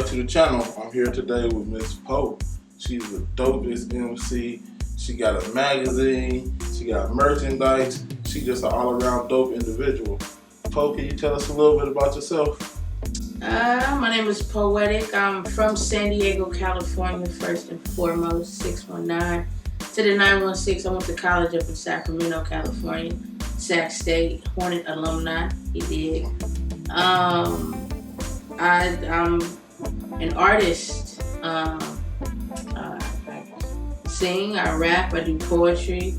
back to the channel. I'm here today with Miss Poe. She's the dopest MC. She got a magazine. She got merchandise. She's just an all-around dope individual. Poe, can you tell us a little bit about yourself? My name is Poetiic. I'm from San Diego, California, first and foremost, 619. To the 916, I went to college up in Sacramento, California, Sac State, Hornet alumni, he did. I'm an artist. I sing, I rap, I do poetry,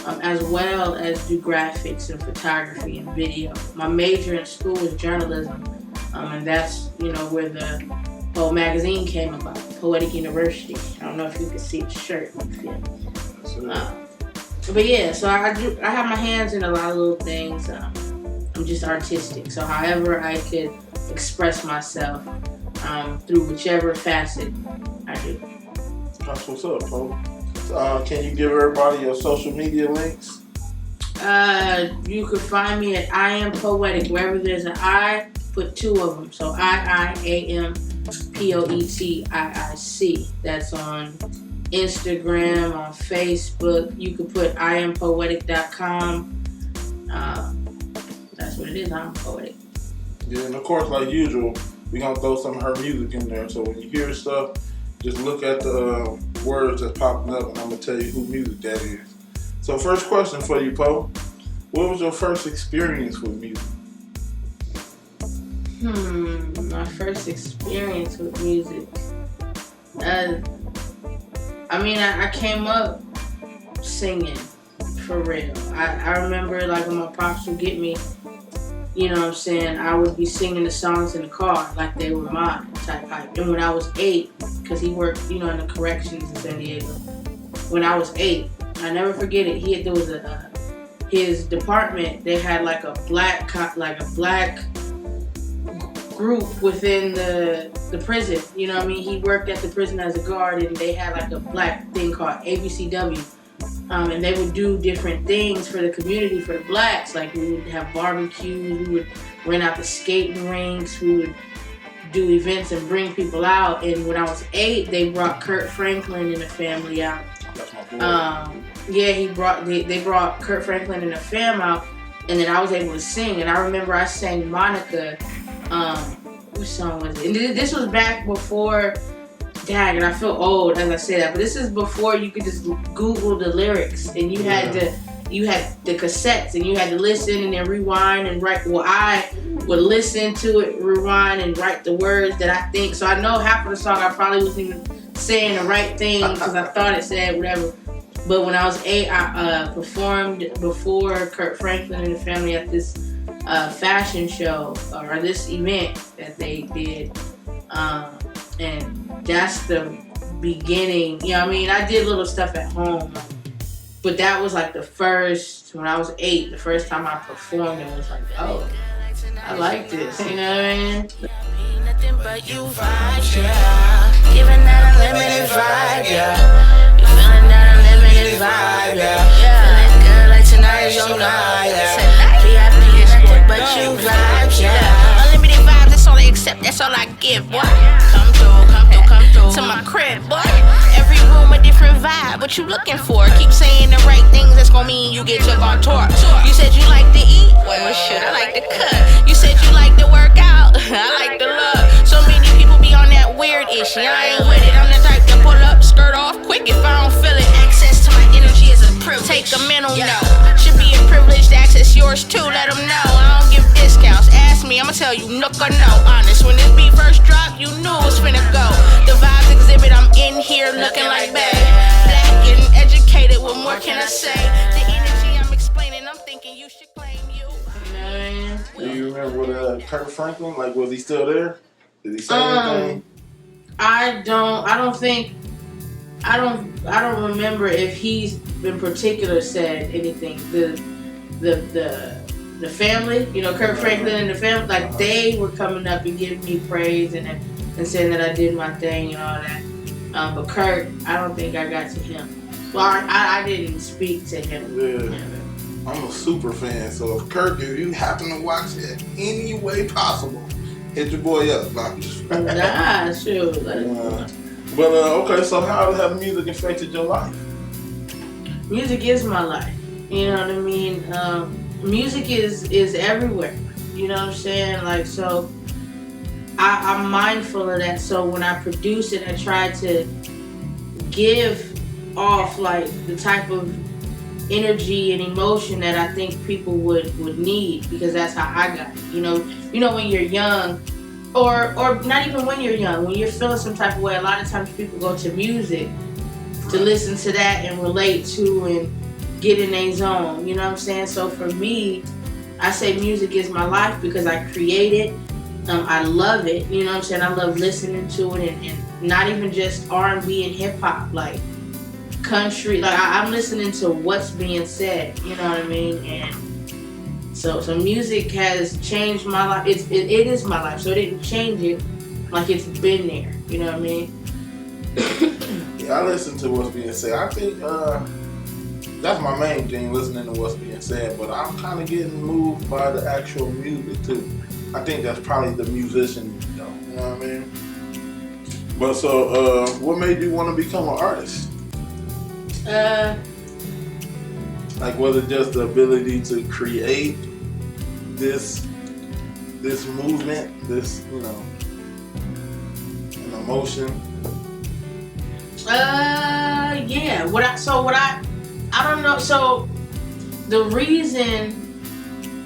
as well as do graphics and photography and video. My major in school is journalism, and that's where the whole magazine came about, Poetic University. I don't know if you can see the shirt. But yeah, so I have my hands in a lot of little things. I'm just artistic, so however I could express myself through whichever facet I do. That's what's up, Poe. Can you give everybody your social media links? You can find me at I Am Poetic. Wherever there's an I, put two of them. So IAMPOETIIC. That's on Instagram, on Facebook. You can put IamPoetic.com. That's what it is. I'm Poetic. Yeah, and of course, like usual, we're gonna throw some of her music in there. So when you hear stuff, just look at the words that's popping up, and I'm gonna tell you who music that is. So first question for you, Poe. What was your first experience with music? My first experience with music. I came up singing, for real. I remember like when my pops would get me, I would be singing the songs in the car like they were mine type hype. And when I was 8, because he worked, in the corrections in San Diego. When I was 8, I never forget it. There was his department. They had like a black group within the prison. He worked at the prison as a guard, and they had like a black thing called ABCW. And they would do different things for the community, for the blacks. Like we would have barbecues, we would rent out the skating rinks, we would do events and bring people out. And when I was 8, they brought Kurt Franklin and the family out. That's my boy. They brought Kurt Franklin and the fam out, and then I was able to sing. And I remember I sang Monica. Which song was it? And this was back before. Dang, and I feel old as I say that, but this is before you could just Google the lyrics, and you had the cassettes, and you had to listen and then rewind and write. Well, I would listen to it, rewind, and write the words that I think. So I know half of the song I probably wasn't even saying the right thing because I thought it said whatever. But when I was 8, I performed before Kurt Franklin and the family at this fashion show or this event that they did, and that's the beginning. I did little stuff at home, but that was like the first, when I was 8, the first time I performed, and was like, oh, I like this, you know what I mean? Nothing but you vibes, yeah. Giving that unlimited vibe, yeah. You feeling that unlimited vibe, yeah. Feeling good like tonight is your night, yeah. VIP is nothing but you vibes, yeah. Unlimited vibes, that's all they accept, that's all I give, boy. Come through to my crib, boy. Every room a different vibe. What you looking for? Keep saying the right things, that's gonna mean you get took on tour. You said you like to eat, well shit, I like to cook. You said you like to work out, I like to love. So many people be on that weird issue. I ain't with it. I'm the type to pull up, skirt off quick if I don't feel it. Access to my energy is a privilege. Take a mental note. Should be a privilege to access yours too. Let them know I don't give discounts. Ask me, I'ma tell you nook or no. Honest, when this beat first dropped, you knew it was finna go. The vibes exhibit, I'm in here looking like bad. Black and educated, what more can I say? The energy I'm explaining, I'm thinking you should claim you. Do you remember with Kurt Franklin? Like, was he still there? Did he say anything? I don't remember if he's in particular said anything. The family, Kurt Franklin and the family, like they were coming up and giving me praise and saying that I did my thing and all that. But Kurt, I don't think I got to him. Well, I didn't speak to him. Yeah. I'm a super fan, so if Kirk, if you happen to watch it any way possible, Hit your boy up. Nah, I'm just- Nah, sure. But okay, so how has music affected your life? Music is my life. You know what I mean? Music is everywhere. You know what I'm saying? Like, so I'm mindful of that. So when I produce it, I try to give off like the type of energy and emotion that I think people would need, because that's how I got it. You know when you're young, or not even when you're young, when you're feeling some type of way, a lot of times people go to music to listen to that and relate to and get in a zone. You know what I'm saying? So for me, I say music is my life because I create it. I love it. You know what I'm saying? I love listening to it, and not even just R&B and hip hop, like country. Like I'm listening to what's being said. You know what I mean? And so music has changed my life. It is my life. So it didn't change it. Like it's been there. You know what I mean? Yeah, I listen to what's being said. I think that's my main thing, listening to what's being said. But I'm kind of getting moved by the actual music too. I think that's probably the musician, though. You know what I mean? But so, what made you want to become an artist? Like, was it just the ability to create this movement, this, an emotion? Yeah. I don't know. So the reason,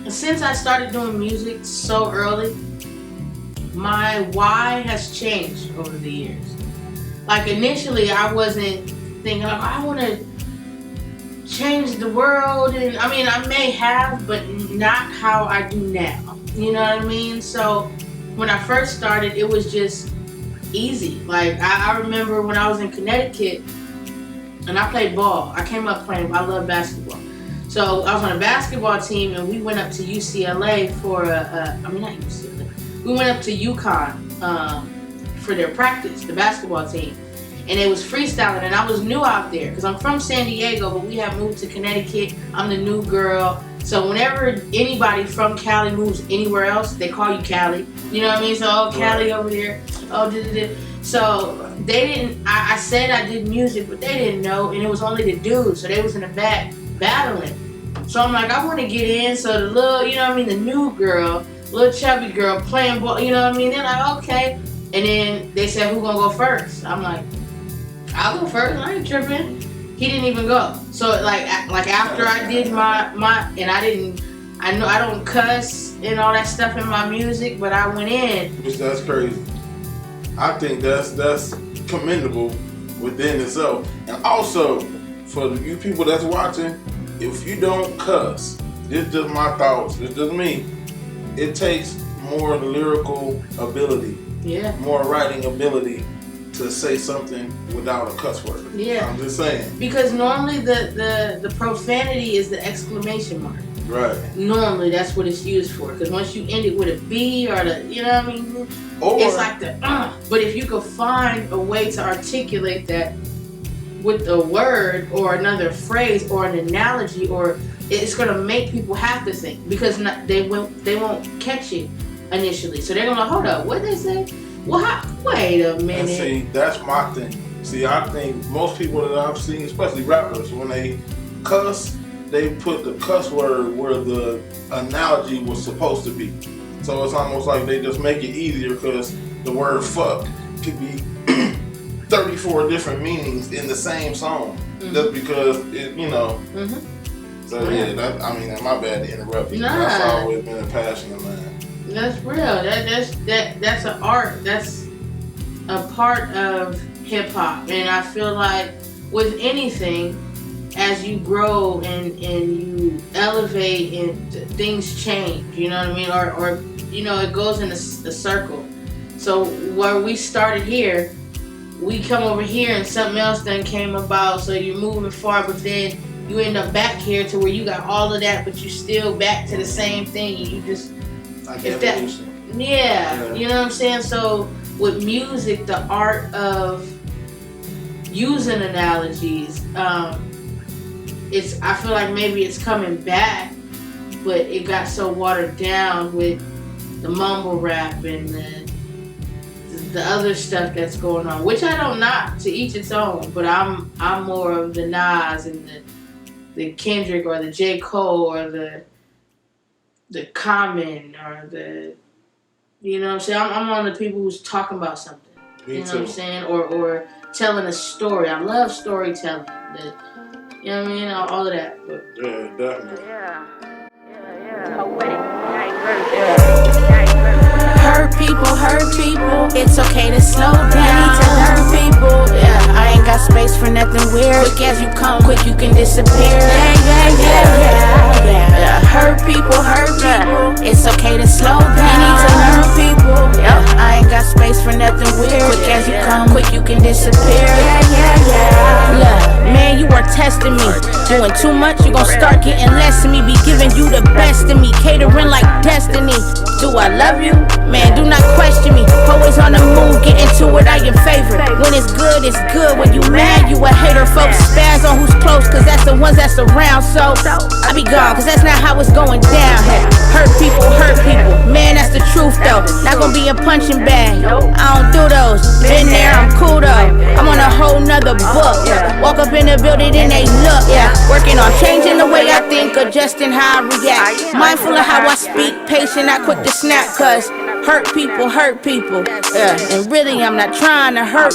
since I started doing music so early, my why has changed over the years. Like initially, I wasn't thinking like I want to change the world, and I mean I may have, but not how I do now. You know what I mean? So when I first started, it was just easy. Like I remember when I was in Connecticut and I played ball. I came up playing. I love basketball. So I was on a basketball team, and we went up to UCLA for not UCLA. We went up to UConn for their practice, the basketball team. And it was freestyling, and I was new out there because I'm from San Diego, but we have moved to Connecticut. I'm the new girl. So whenever anybody from Cali moves anywhere else, they call you Cali. You know what I mean? So, oh, Cali over there. Oh, So they didn't, I said I did music, but they didn't know, and it was only the dudes. So they was in the back battling. So I'm like, I want to get in. So the little, the new girl, little chubby girl playing ball, They're like, okay. And then they said, who gonna go first? I'm like, I'll go first. I ain't tripping. He didn't even go. So like after I did my and I know I don't cuss and all that stuff in my music, but I went in. Which that's crazy. I think that's commendable within itself. And also for you people that's watching, if you don't cuss, it's just my thoughts, it's just me. It takes more lyrical ability, more writing ability to say something without a cuss word. Yeah. I'm just saying. Because normally the profanity is the exclamation mark. Right. Normally that's what it's used for. Because once you end it with a B or it's like the But if you could find a way to articulate that with a word or another phrase or an analogy, or it's gonna make people have to think, because they won't catch it initially. So they're gonna hold up. What did they say? Well, wait a minute. And see, that's my thing. See, I think most people that I've seen, especially rappers, when they cuss, they put the cuss word where the analogy was supposed to be. So it's almost like they just make it easier because the word fuck could be 34 different meanings in the same song. Just because it, So yeah, my bad to interrupt you. That's always been a passion of mine. That's real. That's an art. That's a part of hip hop, and I feel like with anything, as you grow and you elevate and things change. You know what I mean? Or it goes in a circle. So where we started here, we come over here and something else then came about. So you're moving far, but then you end up back here to where you got all of that, but you still back to the same thing. You just yeah, you know what I'm saying? So with music, the art of using analogies, I feel like maybe it's coming back, but it got so watered down with the mumble rap and the other stuff that's going on, which I don't knock, to each its own. But I'm more of the Nas and the Kendrick or the J. Cole or the Common or the, you know what I'm saying? I'm one of the people who's talking about something. You know what I'm saying? Or telling a story. I love storytelling. You know what I mean? All of that. But yeah, definitely. Hurt people. It's okay to slow down. Need to learn people. Yeah, I ain't got space for nothing weird. Quick as you come, quick you can disappear. Yeah. Hurt people. It's okay to slow down. Need to learn people. Yeah, I ain't got space for nothing weird. Quick as you come, quick you can disappear. Look, man, you are testing me. Doing too much, you gon' start getting less of me. Be giving you the best of me, catering like destiny. Do I love you? Man, do not question me. Always on the move, get into it, I am favorite. When it's good, it's good. When you mad, you a hater. Folks spaz on who's close, cause that's the ones that's around. So, I be gone, cause that's not how it's going down. Hurt people. Man, that's the truth though. Not gonna be a punching bag. I don't do those. Been there, I'm cool though. I'm on a whole nother book. Walk up in the building and they look. Working on changing the way I think, adjusting how I react. Mindful of how I speak, patient, not quick to snap. Cause hurt people. And really, I'm not trying to hurt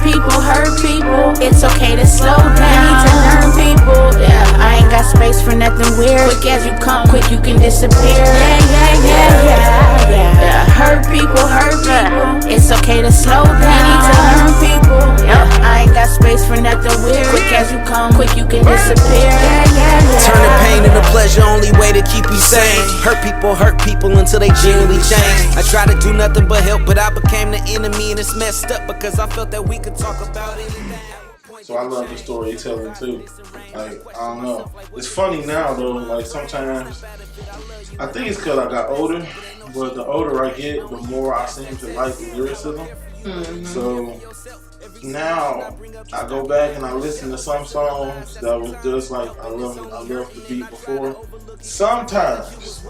people. Hurt people. It's okay to slow down. Need to learn people. Yeah, I ain't got space for nothing weird. Quick as you come, quick you can disappear. Yeah. Hurt people. It's okay to slow down. Need to learn people. Yeah, I ain't got space for nothing weird. Quick as you come, quick you can disappear. Turn the pain into pleasure, only way to keep you sane. Hurt people until they genuinely change. I try to do nothing but help, but I became the enemy, and it's messed up because I felt that we could talk about anything. So I love the storytelling too. Like, I don't know. It's funny now though, like sometimes, I think it's because I got older, but the older I get, the more I seem to like the lyricism. Mm-hmm. So now I go back and I listen to some songs that was just like, I love the beat before. Sometimes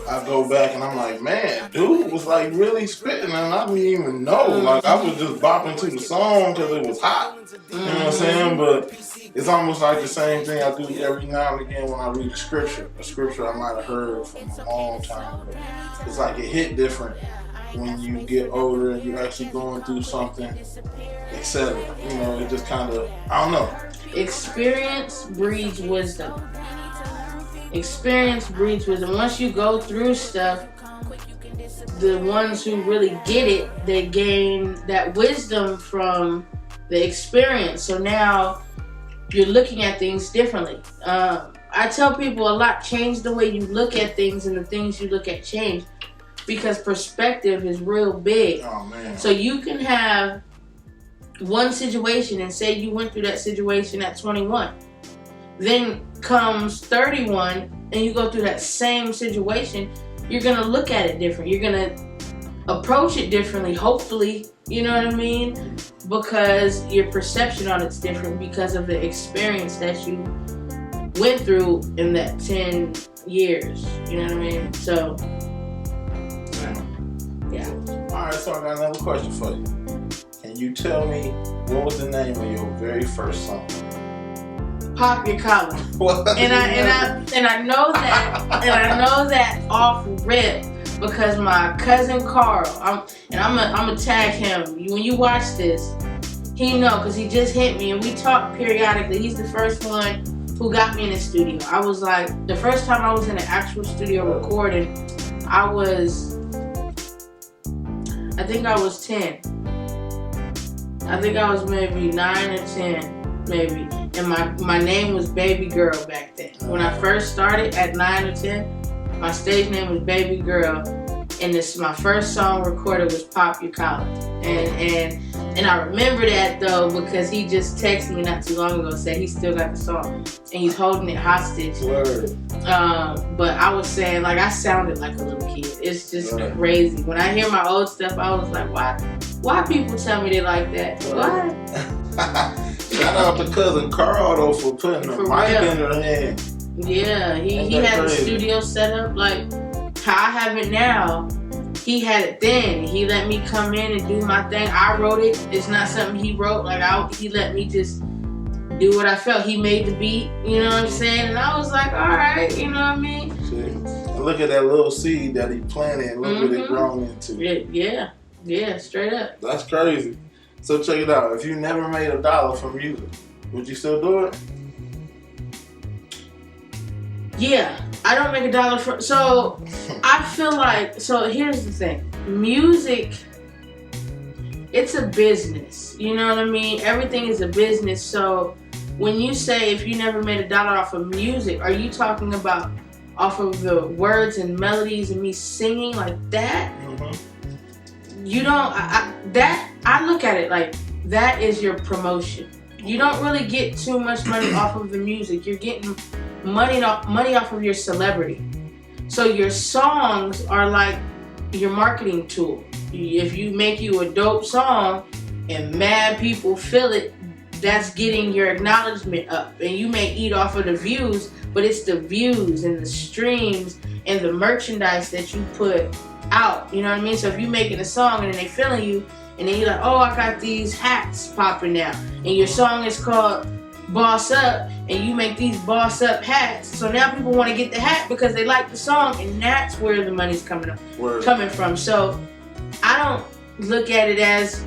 I go back and I'm like, man, dude was like really spitting and I didn't even know. Like I was just bopping to the song because it was hot. You know what I'm saying? But it's almost like the same thing I do every now and again when I read a scripture I might have heard from a long time ago. It's like it hit different when you get older and you're actually going through something, etc. You know, it just kind of, I don't know. Experience breeds wisdom. Once you go through stuff, the ones who really get it, they gain that wisdom from the experience. So now you're looking at things differently. I tell people a lot, change the way you look at things and the things you look at change, because perspective is real big. Oh, man. So you can have one situation and say you went through that situation at 21. Then comes 31 and you go through that same situation, you're going to look at it different. You're going to approach it differently, hopefully, you know what I mean? Because your perception on it's different because of the experience that you went through in that 10 years, you know what I mean? So, yeah. Alright, so I got another question for you. Can you tell me what was the name of your very first song? Pop Your Collar. And I know that off rip because my cousin Carl, I'm gonna tag him. When you watch this, he know because he just hit me and we talk periodically. He's the first one who got me in the studio. I was like, the first time I was in an actual studio recording, I think I was 10. I think I was maybe 9 or 10, maybe. And my name was Baby Girl back then. When I first started at 9 or 10, my stage name was Baby Girl. And my first song recorded was Pop Your Collar. And I remember that though because he just texted me not too long ago, said he still got the song and he's holding it hostage. Word. But I was saying, like, I sounded like a little kid. It's just crazy. When I hear my old stuff, I was like, why people tell me they like that? Why? Shout out to cousin Carl though for putting the mic in her hand. Yeah, he Ain't had that the crazy? studio set up like how I have it now. He had it then. He let me come in and do my thing. I wrote it. It's not something he wrote. He let me just do what I felt. He made the beat, you know what I'm saying? And I was like, all right, you know what I mean? See? And look at that little seed that he planted and look what it grown into. Yeah, straight up. That's crazy. So check it out. If you never made $1 from music, would you still do it? Yeah, I don't make $1 for. So I feel like. So here's the thing: music. It's a business. You know what I mean? Everything is a business. So when you say if you never made $1 off of music, are you talking about off of the words and melodies and me singing like that? Mm-hmm. You don't. I look at it like that is your promotion. You don't really get too much money off of the music. You're getting money off of your celebrity. So your songs are like your marketing tool. If you make you a dope song and mad people feel it, that's getting your acknowledgement up. And you may eat off of the views, but it's the views and the streams and the merchandise that you put out. You know what I mean? So if you making a song and then they feeling you, and then you're like, oh, I got these hats popping now, and your song is called Boss Up, and you make these Boss Up hats. So now people want to get the hat because they like the song, and that's where the money's coming from. So I don't look at it as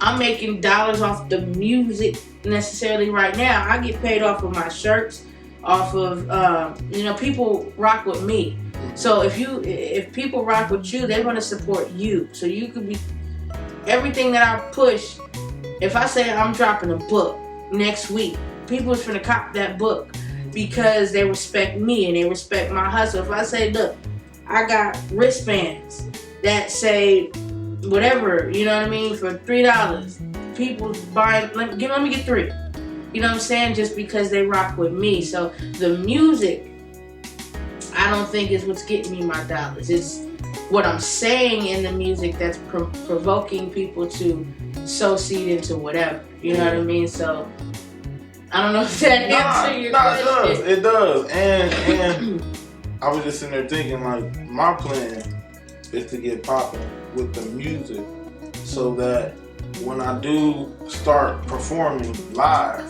I'm making dollars off the music necessarily right now. I get paid off of my shirts, off of people rock with me. So if people rock with you, they're gonna support you. So you could be everything that I push. If I say I'm dropping a book next week, people is finna cop that book because they respect me and they respect my hustle. If I say, look, I got wristbands that say whatever, you know what I mean, for $3, people buying. Let me get 3. You know what I'm saying? Just because they rock with me. So the music, I don't think is what's getting me my dollars. It's what I'm saying in the music that's provoking people to sow seed into whatever. You know what I mean? So I don't know if that answers your question. It does. And I was just sitting there thinking, like, my plan is to get popping with the music so that when I do start performing live,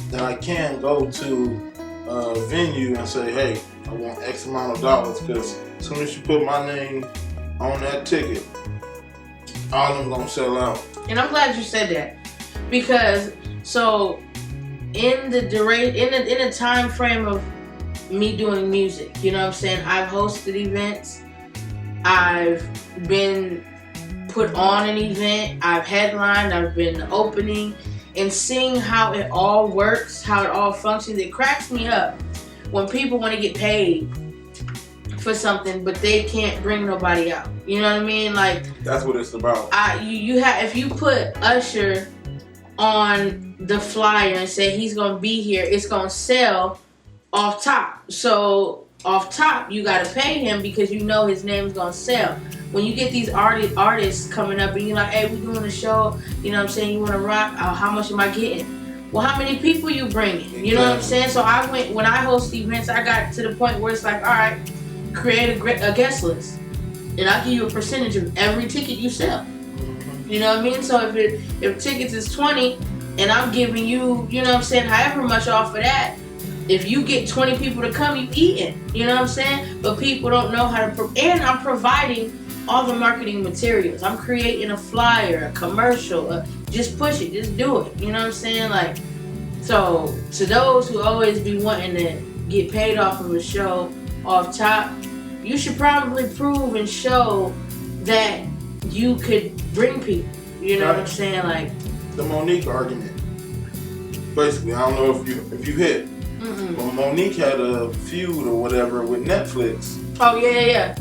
then I can go to a venue and say, hey, I want X amount of dollars, because as soon as you put my name on that ticket, all of them gonna sell out. And I'm glad you said that, because so in the time frame of me doing music, you know what I'm saying, I've hosted events, I've been put on an event, I've headlined, I've been opening, and seeing how it all works, how it all functions, it cracks me up when people want to get paid for something, but they can't bring nobody out. You know what I mean? Like, that's what it's about. If you put Usher on the flyer and say he's gonna be here, it's gonna sell off top. So off top, you gotta pay him because you know his name's gonna sell. When you get these artists coming up and you're like, hey, we're doing a show, you know what I'm saying, you wanna rock, how much am I getting? Well, how many people you bringing? You know what I'm saying? So when I host events, I got to the point where it's like, all right, create a guest list, and I'll give you a percentage of every ticket you sell. You know what I mean? So if tickets is 20, and I'm giving you, you know what I'm saying, however much off of that, if you get 20 people to come, you eating. You know what I'm saying? But people don't know how to, and I'm providing all the marketing materials. I'm creating a flyer, a commercial, just push it, just do it. You know what I'm saying? Like, so to those who always be wanting to get paid off of a show off top, you should probably prove and show that you could bring people. You know what I'm saying? Like the Monique argument. Basically, I don't know if you hit. Mm-mm. But Monique had a feud or whatever with Netflix. Oh yeah.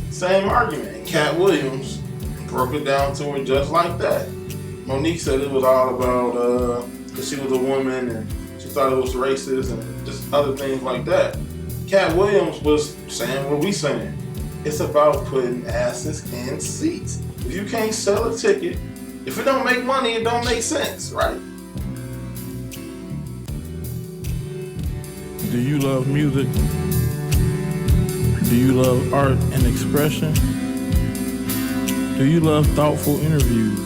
Same argument. Cat Williams broke it down to her just like that. Monique said it was all about because she was a woman and she thought it was racist and just other things like that. Cat Williams was saying what we saying. It's about putting asses in seats. If you can't sell a ticket, if it don't make money, it don't make sense, right? Do you love music? Do you love art and expression? Do you love thoughtful interviews?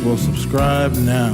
Well, subscribe now.